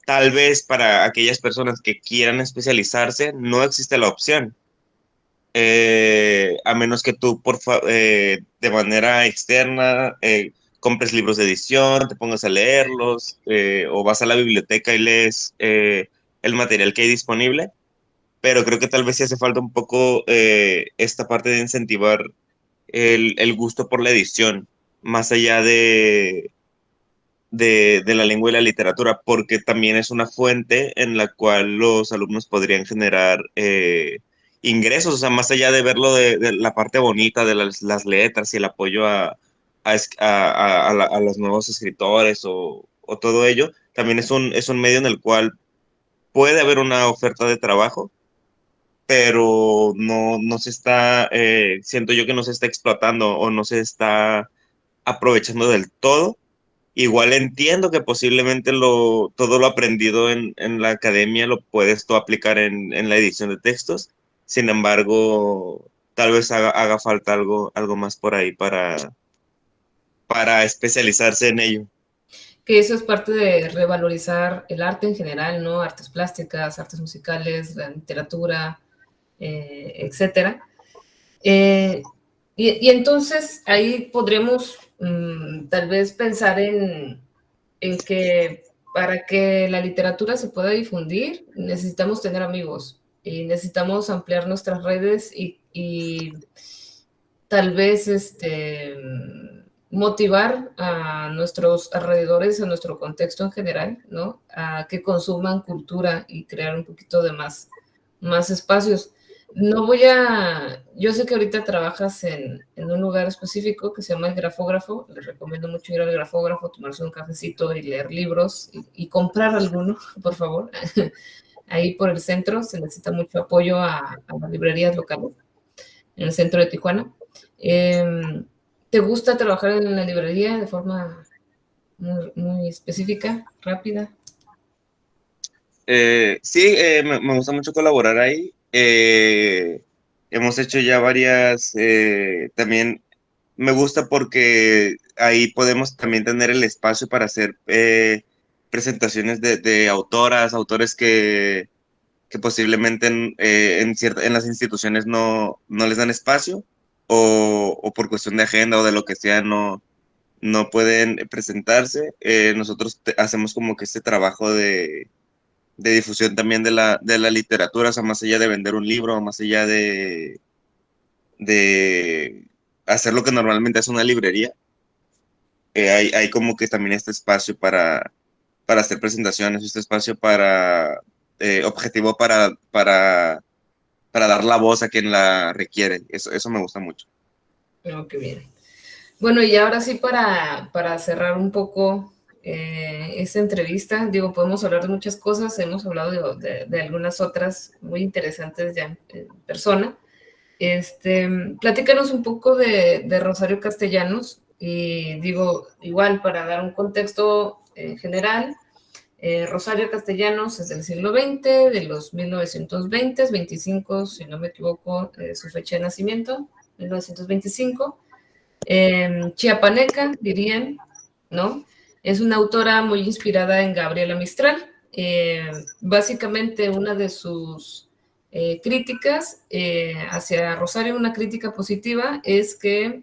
Tal vez para aquellas personas que quieran especializarse, no existe la opción. A menos que tú de manera externa compres libros de edición, te pongas a leerlos, o vas a la biblioteca y lees el material que hay disponible, pero creo que tal vez sí hace falta un poco esta parte de incentivar el gusto por la edición, más allá de la lengua y la literatura, porque también es una fuente en la cual los alumnos podrían generar ingresos, o sea, más allá de verlo de la parte bonita de las letras y el apoyo a los nuevos escritores o todo ello, también es un medio en el cual puede haber una oferta de trabajo, pero no se está, siento yo que no se está explotando o no se está aprovechando del todo. Igual entiendo que posiblemente todo lo aprendido en la academia lo puedes tú aplicar en la edición de textos. Sin embargo, tal vez haga falta algo más por ahí para especializarse en ello. Que eso es parte de revalorizar el arte en general, ¿no? Artes plásticas, artes musicales, la literatura, etcétera. Y entonces ahí podremos tal vez pensar en que para que la literatura se pueda difundir necesitamos tener amigos y necesitamos ampliar nuestras redes y tal vez motivar a nuestros alrededores, a nuestro contexto en general, ¿no? A que consuman cultura y crear un poquito de más espacios. No voy a, yo sé que ahorita trabajas en un lugar específico que se llama el Grafógrafo, les recomiendo mucho ir al Grafógrafo, tomarse un cafecito y leer libros y comprar alguno, por favor. Ahí por el centro se necesita mucho apoyo a las librerías locales, en el centro de Tijuana. ¿Te gusta trabajar en la librería de forma muy específica, rápida? Sí, me gusta mucho colaborar ahí. Hemos hecho ya también me gusta porque ahí podemos también tener el espacio para hacer presentaciones de autores que posiblemente en las instituciones no les dan espacio o por cuestión de agenda o de lo que sea no pueden presentarse. Nosotros hacemos como que este trabajo de difusión también de la literatura, o sea, más allá de vender un libro, más allá de hacer lo que normalmente hace una librería. hay como que también este espacio para hacer presentaciones, este espacio objetivo para dar la voz a quien la requiere. Eso me gusta mucho. Oh, qué bien. Bueno, y ahora sí para cerrar un poco esta entrevista, digo, podemos hablar de muchas cosas, hemos hablado de algunas otras muy interesantes ya en persona. Platícanos un poco de Rosario Castellanos, y digo, igual para dar un contexto general, Rosario Castellanos es del siglo XX, de los 1920, 25, si no me equivoco, su fecha de nacimiento, 1925. Chiapaneca, dirían, ¿no? Es una autora muy inspirada en Gabriela Mistral. Básicamente una de sus críticas hacia Rosario, una crítica positiva, es que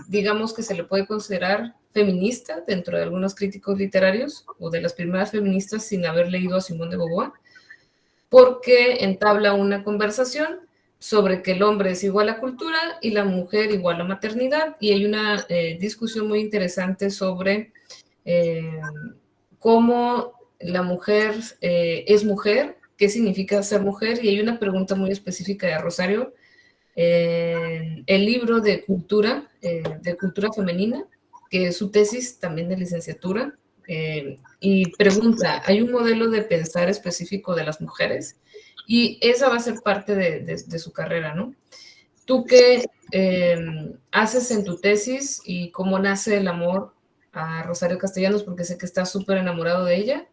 digamos que se le puede considerar feminista dentro de algunos críticos literarios, o de las primeras feministas sin haber leído a Simone de Beauvoir, porque entabla una conversación sobre que el hombre es igual a cultura y la mujer igual a maternidad, y hay una discusión muy interesante sobre eh, cómo la mujer es mujer, qué significa ser mujer, y hay una pregunta muy específica de Rosario en el libro de cultura femenina, que es su tesis también de licenciatura, y pregunta, ¿hay un modelo de pensar específico de las mujeres? Y esa va a ser parte de su carrera, ¿no? ¿Tú qué haces en tu tesis y cómo nace el amor a Rosario Castellanos? Porque sé que estás súper enamorado de ella,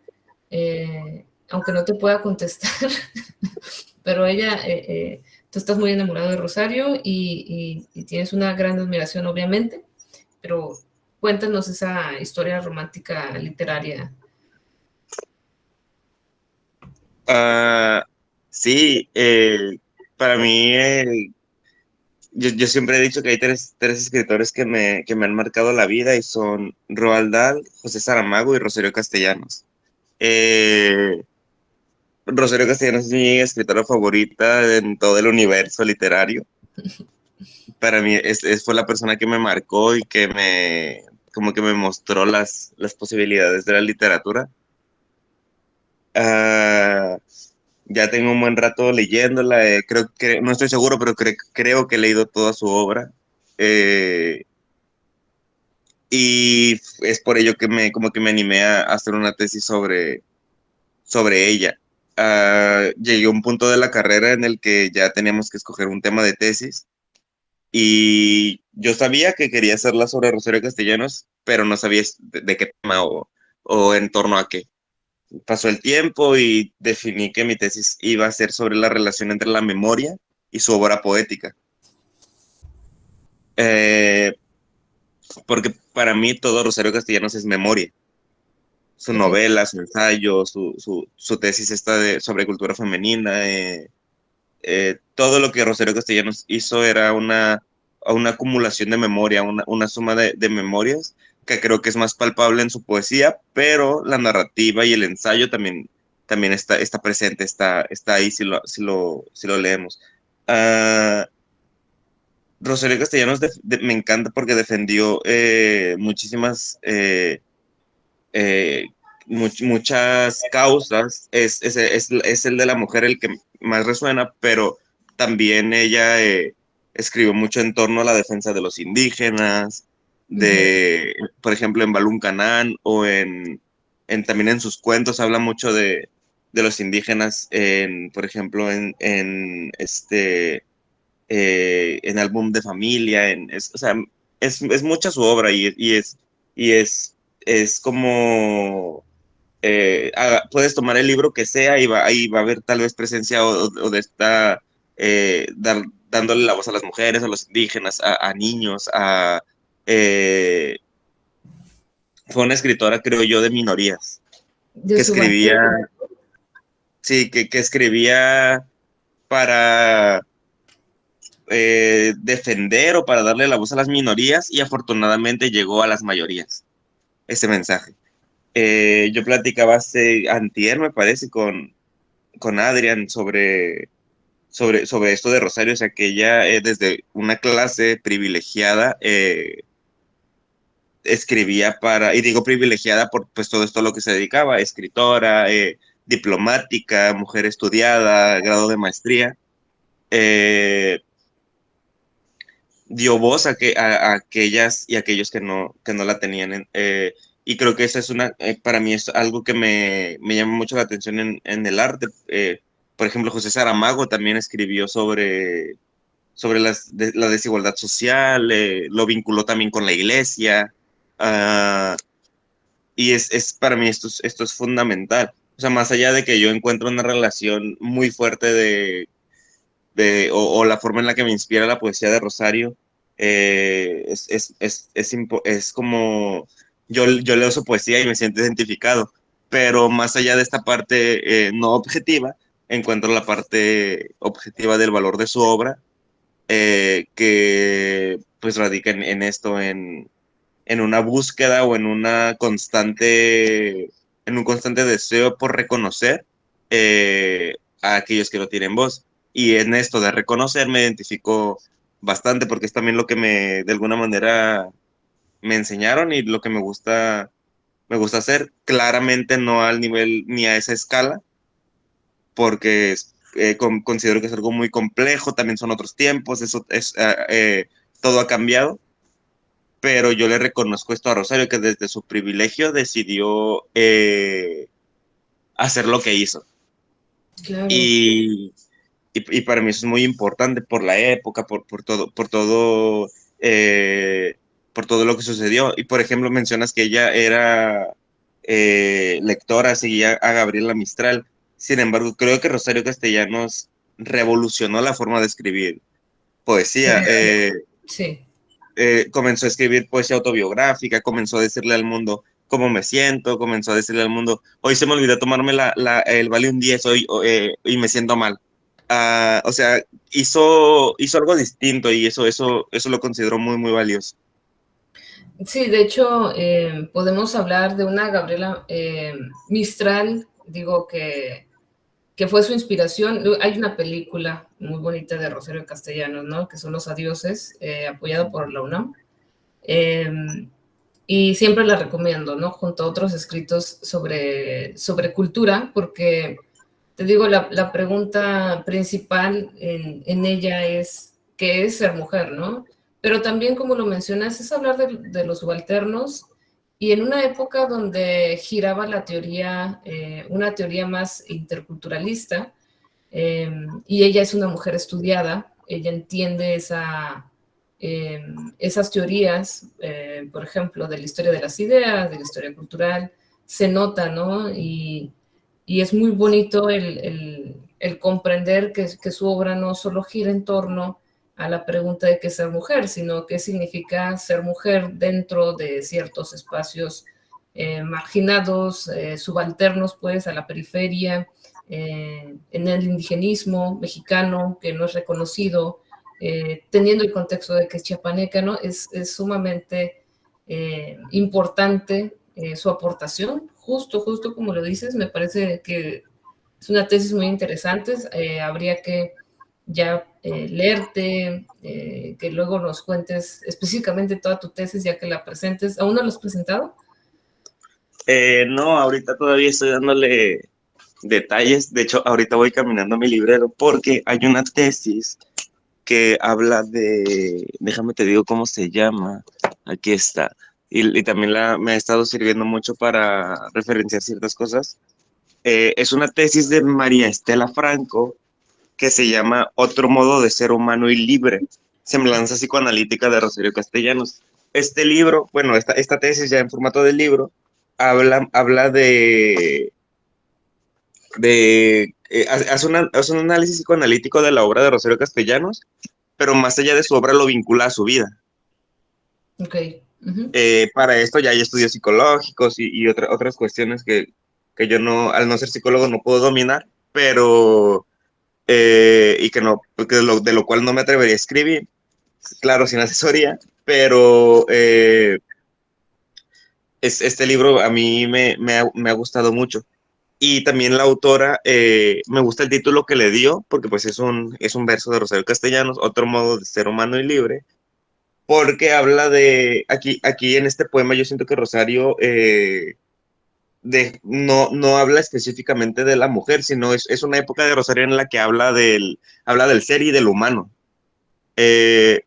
aunque no te pueda contestar, pero tú estás muy enamorado de Rosario y tienes una gran admiración, obviamente, pero cuéntanos esa historia romántica literaria. Ah, sí, para mí, yo siempre he dicho que hay tres escritores que me han marcado la vida y son Roald Dahl, José Saramago y Rosario Castellanos. Eh, Rosario Castellanos es mi escritora favorita en todo el universo literario. Para mí fue la persona que me marcó y como que me mostró las posibilidades de la literatura. Ah, ya tengo un buen rato leyéndola, creo que, no estoy seguro, pero creo que he leído toda su obra. eh, y es por ello que como que me animé a hacer una tesis sobre ella. Llegué a un punto de la carrera en el que ya teníamos que escoger un tema de tesis y yo sabía que quería hacerla sobre Rosario Castellanos, pero no sabía de qué tema o en torno a qué. Pasó el tiempo y definí que mi tesis iba a ser sobre la relación entre la memoria y su obra poética. Eh, Porque para mí todo Rosario Castellanos es memoria. Su Okay. novela, su ensayo, su tesis sobre cultura femenina, todo lo que Rosario Castellanos hizo era una acumulación de memoria, una suma de memorias que creo que es más palpable en su poesía, pero la narrativa y el ensayo también está presente, está ahí si lo leemos. Ah, Rosario Castellanos me encanta porque defendió muchísimas eh, muchas causas. Es el de la mujer el que más resuena, pero también ella escribió mucho en torno a la defensa de los indígenas, Uh-huh. por ejemplo, en Balún Canán o también en sus cuentos habla mucho de los indígenas, por ejemplo, en Álbum de Familia, o sea, es mucha su obra y es como puedes tomar el libro que sea y ahí va a haber tal vez presencia o de esta, dándole la voz a las mujeres, a los indígenas, a niños, eh, fue una escritora, creo yo, de minorías, De que su escribía, banquete. sí, que escribía para defender o para darle la voz a las minorías y afortunadamente llegó a las mayorías ese mensaje. Yo platicaba antier, me parece, con Adrián sobre esto de Rosario, o sea, que ella desde una clase privilegiada escribía para, y digo privilegiada por pues todo esto a lo que se dedicaba, escritora, diplomática, mujer estudiada, grado de maestría, dio voz a aquellas y aquellos que no la tenían. Y creo que eso es para mí es algo que me llama mucho la atención en el arte. Por ejemplo, José Saramago también escribió sobre la desigualdad social, lo vinculó también con la iglesia, ah, y para mí esto es fundamental. O sea, más allá de que yo encuentro una relación muy fuerte o la forma en la que me inspira la poesía de Rosario, es como, yo leo su poesía y me siento identificado, pero más allá de esta parte no objetiva, encuentro la parte objetiva del valor de su obra, que pues radica en esto, en una búsqueda o en un constante deseo por reconocer a aquellos que no tienen voz. Y en esto de reconocer me identifico bastante porque es también lo que de alguna manera me enseñaron y lo que me gusta hacer. Claramente no al nivel ni a esa escala, porque considero que es algo muy complejo, también son otros tiempos, todo ha cambiado, pero yo le reconozco esto a Rosario, que desde su privilegio decidió hacer lo que hizo. Claro. Y para mí eso es muy importante por la época, por todo lo que sucedió. Y por ejemplo, mencionas que ella era lectora, seguía a Gabriela Mistral. Sin embargo, creo que Rosario Castellanos revolucionó la forma de escribir poesía. Sí. Comenzó a escribir poesía autobiográfica, comenzó a decirle al mundo cómo me siento, comenzó a decirle al mundo, hoy se me olvidó tomarme el Valium 10 hoy, y me siento mal. O sea, hizo algo distinto y eso lo considero muy, muy valioso. Sí, de hecho, podemos hablar de una Gabriela Mistral, digo que fue su inspiración. Hay una película muy bonita de Rosario Castellanos, ¿no? Que son Los Adioses, apoyado por la UNAM. Eh, y siempre la recomiendo, ¿no? Junto a otros escritos sobre cultura, porque te digo, la pregunta principal en ella es, ¿qué es ser mujer, no? Pero también, como lo mencionas, es hablar de los subalternos y en una época donde giraba la teoría, una teoría más interculturalista, y ella es una mujer estudiada, ella entiende esas teorías, por ejemplo, de la historia de las ideas, de la historia cultural, se nota, ¿no? Y es muy bonito el comprender que su obra no solo gira en torno a la pregunta de qué es ser mujer, sino qué significa ser mujer dentro de ciertos espacios marginados, subalternos, pues, a la periferia, en el indigenismo mexicano, que no es reconocido, teniendo el contexto de que es chiapaneca, ¿no? Es sumamente importante su aportación, justo como lo dices, me parece que es una tesis muy interesante, habría que ya leerte, que luego nos cuentes específicamente toda tu tesis, ya que la presentes. ¿Aún no lo has presentado? No, ahorita todavía estoy dándole detalles. De hecho, ahorita voy caminando a mi librero porque hay una tesis que habla déjame te digo cómo se llama, aquí está, y también me ha estado sirviendo mucho para referenciar ciertas cosas. Es una tesis de María Estela Franco que se llama Otro modo de ser humano y libre, semblanza psicoanalítica de Rosario Castellanos. Este libro, bueno, esta tesis ya en formato de libro, habla hace un análisis psicoanalítico de la obra de Rosario Castellanos, pero más allá de su obra lo vincula a su vida. Ok. Uh-huh. Para esto ya hay estudios psicológicos y otras cuestiones que yo no, al no ser psicólogo no puedo dominar, pero y que no, de lo cual no me atrevería a escribir, claro, sin asesoría, pero este libro a mí me ha gustado mucho. Y también la autora, me gusta el título que le dio, porque pues es un verso de Rosario Castellanos, Otro modo de ser humano y libre, porque habla de, aquí en este poema yo siento que Rosario no habla específicamente de la mujer, sino es una época de Rosario en la que habla del ser y del humano.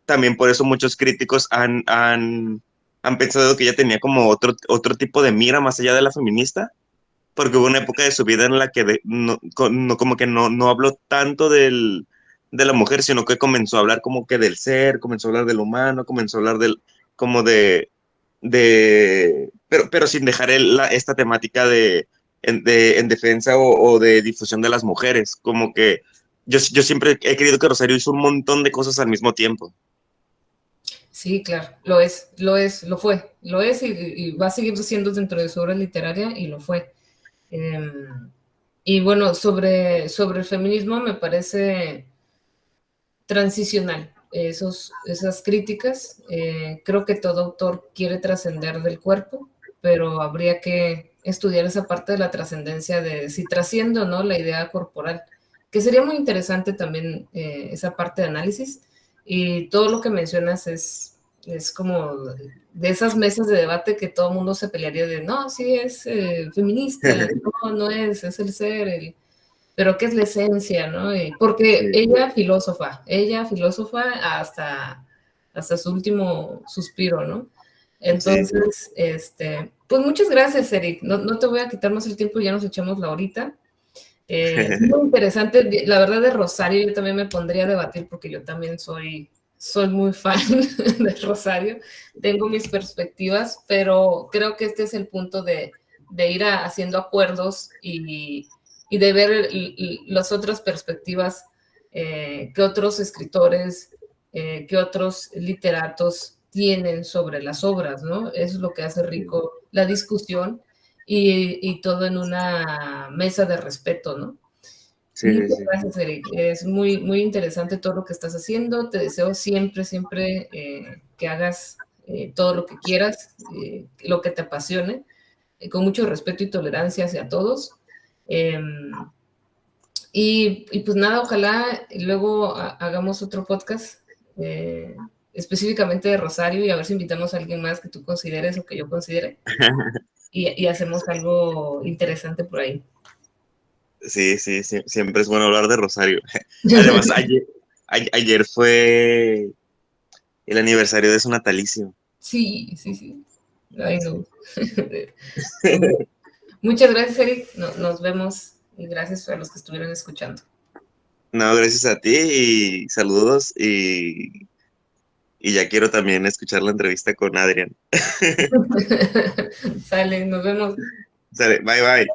También por eso muchos críticos han pensado que ella tenía como otro tipo de mira más allá de la feminista, porque hubo una época de su vida en la que como que no habló tanto de la mujer, sino que comenzó a hablar como que del ser, comenzó a hablar del humano, comenzó a hablar como pero sin dejar esta temática en defensa o de difusión de las mujeres, como que yo siempre he creído que Rosario hizo un montón de cosas al mismo tiempo. Sí, claro, lo es, lo es y va a seguir siendo dentro de su obra literaria y lo fue. Y bueno, sobre el feminismo me parece transicional esas críticas. Creo que todo autor quiere trascender del cuerpo, pero habría que estudiar esa parte de la trascendencia de si trasciende o no la idea corporal, que sería muy interesante también esa parte de análisis. Y todo lo que mencionas es como de esas mesas de debate que todo el mundo se pelearía de, no, sí es feminista, no es el ser, pero ¿qué es la esencia, no? Porque Sí, ella filósofa hasta su último suspiro, ¿no? sí, sí. Entonces, pues muchas gracias, Eric. No te voy a quitar más el tiempo, ya nos echamos la horita. Es muy interesante, la verdad de Rosario yo también me pondría a debatir porque yo también soy muy fan de Rosario, tengo mis perspectivas, pero creo que este es el punto de ir haciendo acuerdos y de ver las otras perspectivas que otros escritores, que otros literatos tienen sobre las obras, ¿no? Eso es lo que hace rico la discusión y todo en una mesa de respeto, ¿no? Sí, sí, Muchas sí. gracias, Eric. Es muy interesante todo lo que estás haciendo. Te deseo siempre que hagas todo lo que quieras, lo que te apasione, con mucho respeto y tolerancia hacia todos. Eh, y pues nada, ojalá luego hagamos otro podcast específicamente de Rosario y a ver si invitamos a alguien más que tú consideres o que yo considere y hacemos algo interesante por ahí. Sí, sí, sí, siempre es bueno hablar de Rosario. Además, ayer fue el aniversario de su natalicio. Sí. Ay, no. Muchas gracias, Eric. Nos vemos y gracias a los que estuvieron escuchando. No, gracias a ti y saludos y ya quiero también escuchar la entrevista con Adrián. Sale, nos vemos. Sale, bye bye.